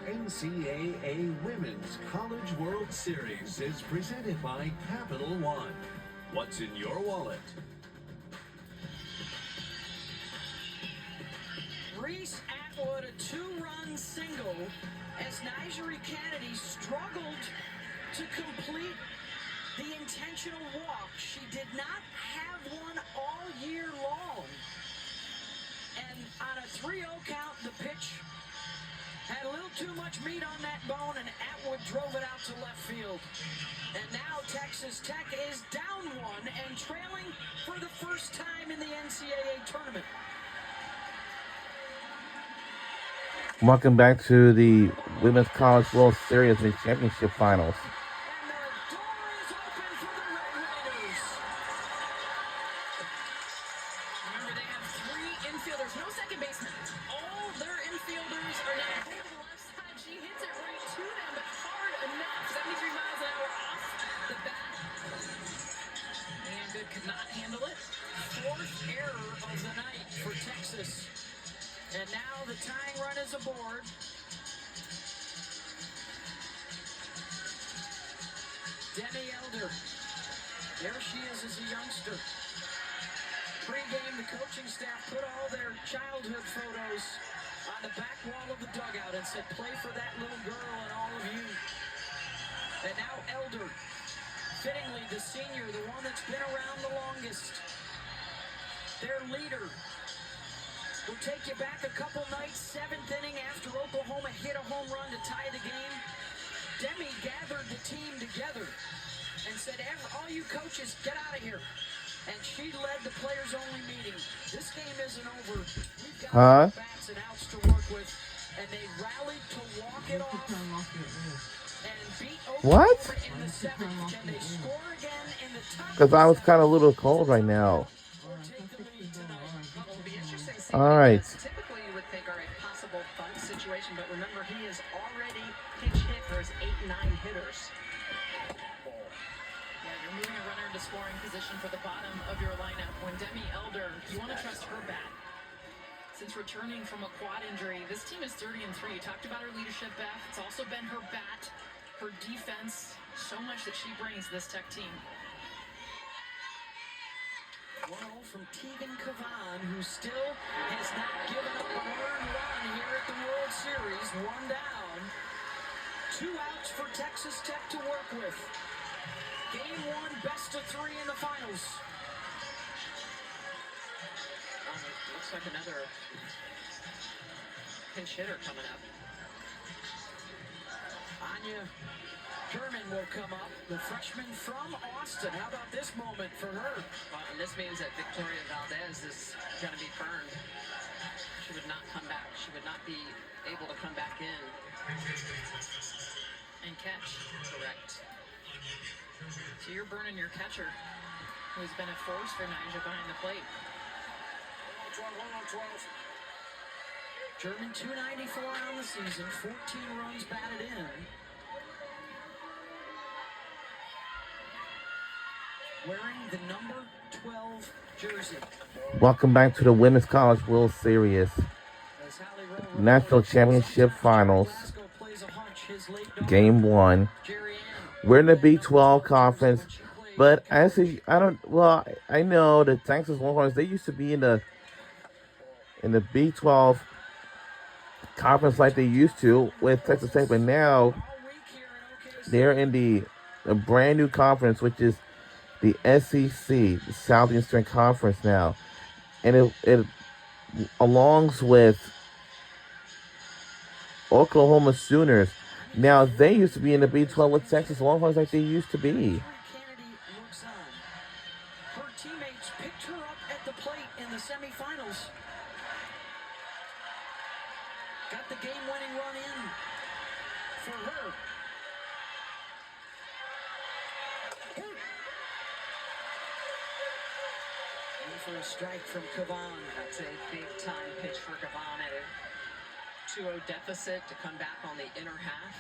NCAA Women's College World Series is presented by Capital One. What's in your wallet? Reese Atwood, a two-run single as Nigeri Kennedy struggled to complete the intentional walk. She did not have one all year long. And on a 3-0 count, the pitch had a little too much meat on that bone, and Atwood drove it out to left field. And now Texas Tech is down one and trailing for the first time in the NCAA tournament. Welcome back to the Women's College World Series and Championship Finals. And the door is open for the Red Raiders. Remember, they have 3 infielders, no second baseman. All their infielders are now over the left side. She hits it right to them, but hard enough. 73 miles an hour off the bat. And Good could not handle it. 4th error of the night for Texas. And now the tying run is aboard. Demi Elder. There she is as a youngster. Pre-game, the coaching staff put all their childhood photos on the back wall of the dugout and said, play for that little girl and all of you. And now Elder, fittingly the senior, the one that's been around the longest. Their leader. We'll take you back a couple nights, 7th inning after Oklahoma hit a home run to tie the game. Demi gathered the team together and said, all you coaches, get out of here. And she led the players-only meeting. This game isn't over. We've got bats and outs to work with. And they rallied to walk it off and beat Oklahoma in the 7th. Can they score again in the top? Because I was kind of a little cold right now. All right. Typically, you would think, all right, possible bunt situation, but remember, he is already pinch hit for his 8-9 hitters. Yeah, you're moving a runner into scoring position for the bottom of your lineup. When Demi Elder, you want to trust her bat. Since returning from a quad injury, this team is 30-3. You talked about her leadership, Beth. It's also been her bat, her defense, so much that she brings this Tech team. 1-0 from Tegan Kavan, who still has not given up an earned run here at the World Series. 1 down. 2 outs for Texas Tech to work with. Game 1, best of 3 in the finals. Looks like another pinch hitter coming up. Anya Herman will come up, the freshman from Austin. How about this moment for her? Well, and this means that Victoria Valdez is going to be burned. She would not come back. She would not be able to come back in and catch. Correct. So you're burning your catcher, who's been a force for Nyjah behind the plate. 12. German 294 on the season, 14 runs batted in. Wearing the number 12 jersey. Welcome back to the Women's College World Series National Championship Finals. Game 1. We're in the B12 conference, but actually, I know the Texas Longhorns, they used to be in the B12 conference like they used to with Texas Tech, but now they're in a brand new conference, which is the SEC, the Southeastern Conference now, and it alongs with Oklahoma Sooners. Now they used to be in the B12 with Texas Longhorns like they used to be. Kennedy looks on. Her teammates picked her up at the plate in the semifinals. Got the game-winning run in for her. For a strike from Kavan. That's a big-time pitch for Kavan at a 2-0 deficit to come back on the inner half.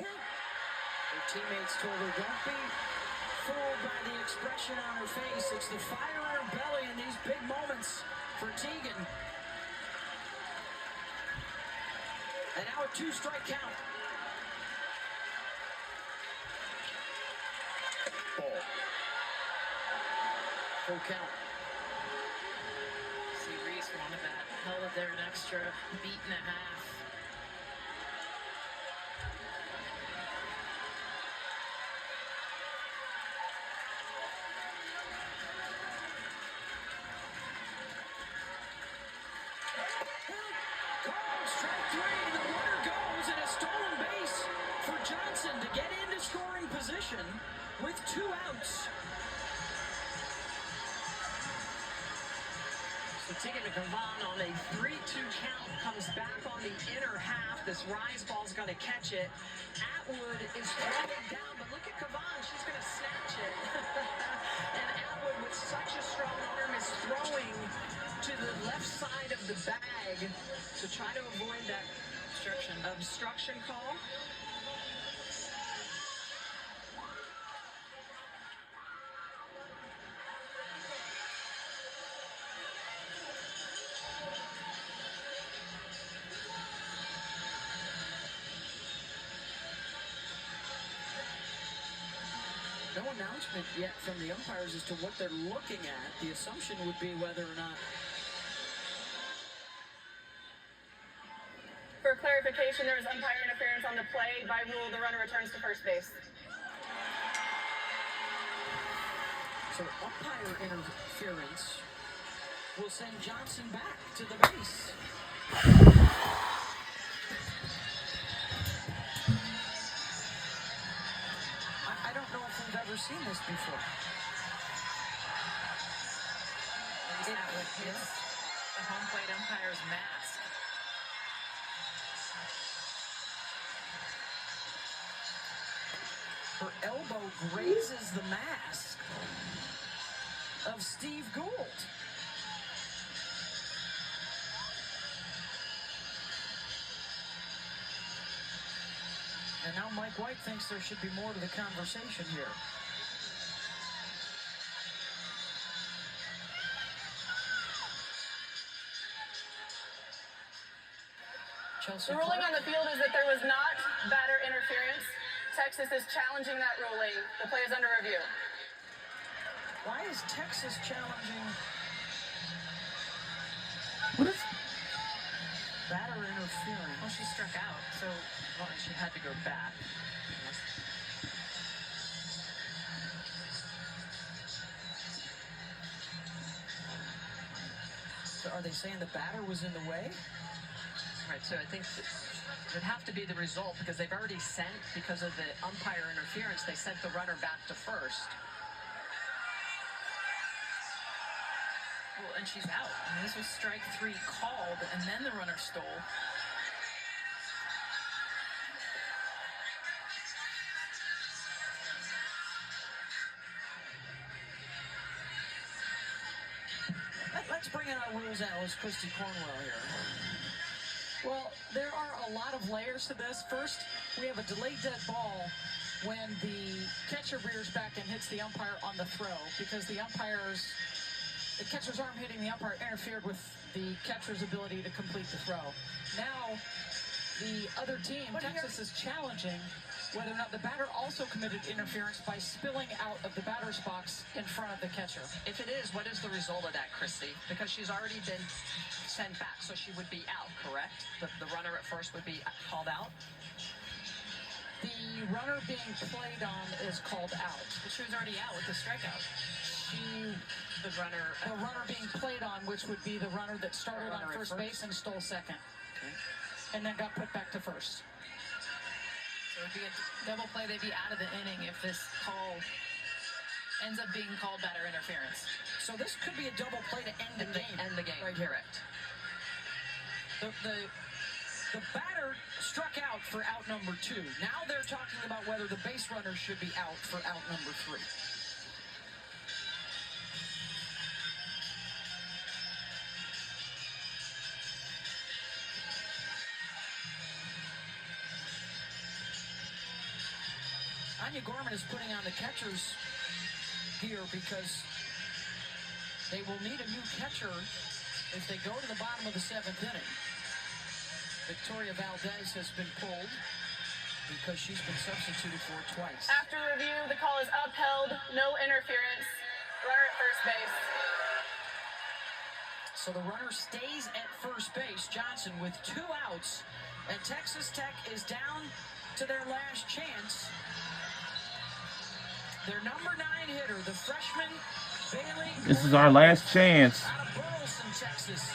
Her teammates told her, don't be fooled by the expression on her face. It's the fire in her belly in these big moments. for Teagan. And now a 2-strike count. Ball. Full count. See, Reese wanted that. Held it there an extra beat and a half. Called strike 3. The runner goes and a stolen base for Johnson to get into scoring position with 2 outs. So Teagan to Gavon on a 3-2 count comes back on the inner half. This rise ball's going to catch it. Atwood is throwing down, but look at Gavon. She's going to snatch it. And Atwood, with such a strong arm, is throwing to the left side of the bag to try to avoid that obstruction call. No announcement yet from the umpires as to what they're looking at. The assumption would be whether or not. For clarification, there is umpire interference on the play. By rule, the runner returns to first base. So umpire interference will send Johnson back to the base. I don't know if we've ever seen this before. Atwood hits the home plate umpire's mask. Her elbow grazes the mask of Steve Gould. And now Mike White thinks there should be more to the conversation here. Chelsea The ruling Clark. on the field is that there was not batter interference. Texas is challenging that ruling. The play is under review. Why is Texas challenging What is? batter interference? Well, she struck out, so she had to go back. So are they saying the batter was in the way? Right, so I think it would have to be the result because they've already sent, because of the umpire interference, they sent the runner back to first. Well, and she's out. I mean, this was strike 3 called, and then the runner stole. Let's bring in our rules analyst, Christy Cornwell, here. Well, there are a lot of layers to this. First, we have a delayed dead ball when the catcher rears back and hits the umpire on the throw because the catcher's arm hitting the umpire interfered with the catcher's ability to complete the throw. Now, the other team, Texas, is challenging whether or not the batter also committed interference by spilling out of the batter's box in front of the catcher. If it is, what is the result of that, Christy? Because she's already been sent back, so she would be out, correct? The runner at first would be called out? The runner being played on is called out. But she was already out with the strikeout. The runner being played on, which would be the runner that started on first base and stole second. Okay. And then got put back to first. So it'd be a double play. They'd be out of the inning if this call ends up being called batter interference. So this could be a double play to end the game. End the game, right here. correct. The batter struck out for out number 2. Now they're talking about whether the base runner should be out for out number 3. Anya Gorman is putting on the catcher's gear because they will need a new catcher as they go to the bottom of the 7th inning. Victoria Valdez has been pulled because she's been substituted for twice. After review, the call is upheld. No interference. Runner at first base. So the runner stays at first base, Johnson, with 2 outs. And Texas Tech is down to their last chance. Their number 9 hitter, the freshman Bailey. This is our last chance. Out of Burleson, Texas.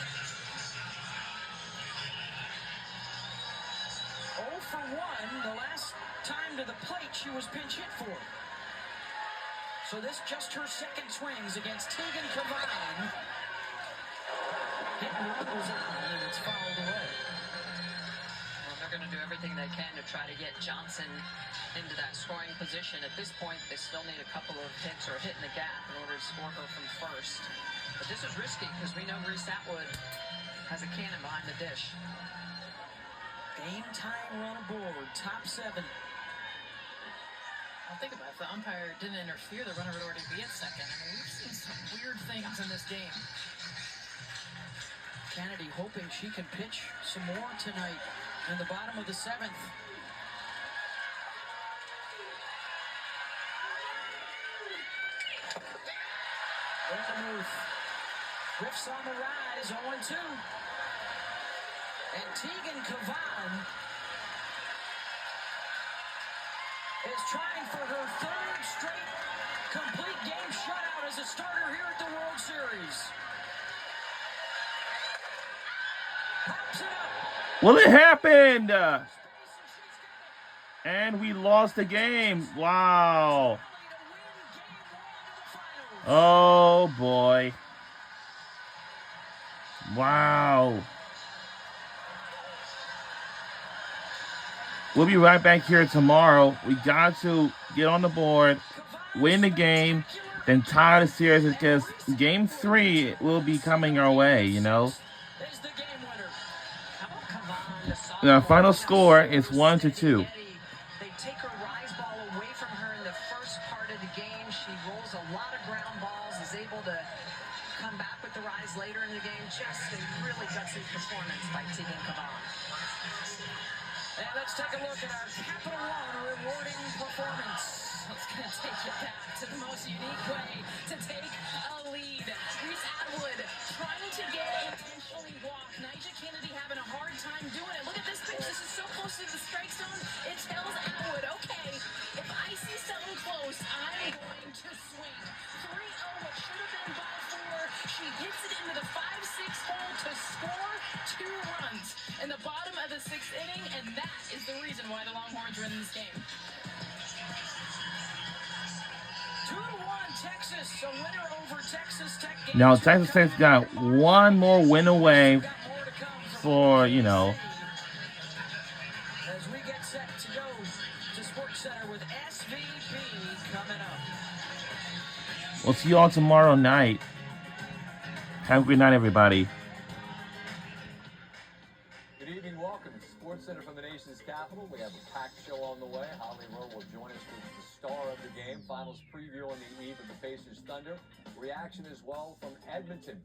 0 for 1. The last time to the plate she was pinch hit for. So this just her second swings against Tegan Cavine. Hit and run was on, and it's fouled away. Well, they're going to do everything they can to try to get Johnson into that scoring position. At this point, they still need a couple of hits or a hit in the gap in order to score her from first. But this is risky because we know Reese Atwood has a cannon behind the dish. Game time run aboard, top 7. I'll think about it. If the umpire didn't interfere, the runner would already be at second. I mean, we've seen some weird things in this game. Kennedy hoping she can pitch some more tonight in the bottom of the 7th. Vandermuth riffs on the rise, 0-2. And Tegan Cavine is trying for her 3rd straight complete game shutout as a starter here at the World Series. Pops it up. Well, it happened. And we lost the game. Wow. Oh, boy. Wow. We'll be right back here tomorrow. We got to get on the board, win the game, then tie the series because game 3 will be coming our way, you know. The final score is 1-2. They take her rise ball away from her in the first part of the game. She rolls a lot of ground balls, is able to come back with the rise later in the game. Just a really gutsy performance by Tegan Cavine. And let's take a look at our Capital One rewarding performance. It's going to take you back to the most unique way to take a lead. Reese Atwood trying to get intentionally walked. Nyjah Kennedy having a hard time doing it. Look at this pitch. This is so close to the strike zone. It tells Atwood, okay, if I see something close, I'm going to swing. 3-0, what should have been ball 4. She hits it into the 5-6 hole to score 2 runs in the bottom of the 6th inning, and that is the reason why the Longhorns are in this game. 2-1 Texas, a winner over Texas Tech. Now, Texas Tech's got one more win away for, you know. As we get set to go to SportsCenter with SVP coming up. We'll see you all tomorrow night. Have a good night, everybody. Good evening. Welcome to SportsCenter from the nation's capital. We have a packed show on the way. Holly Rowe will join us with the star of the game. Finals preview on the eve of the Pacers Thunder. Reaction as well from Edmonton.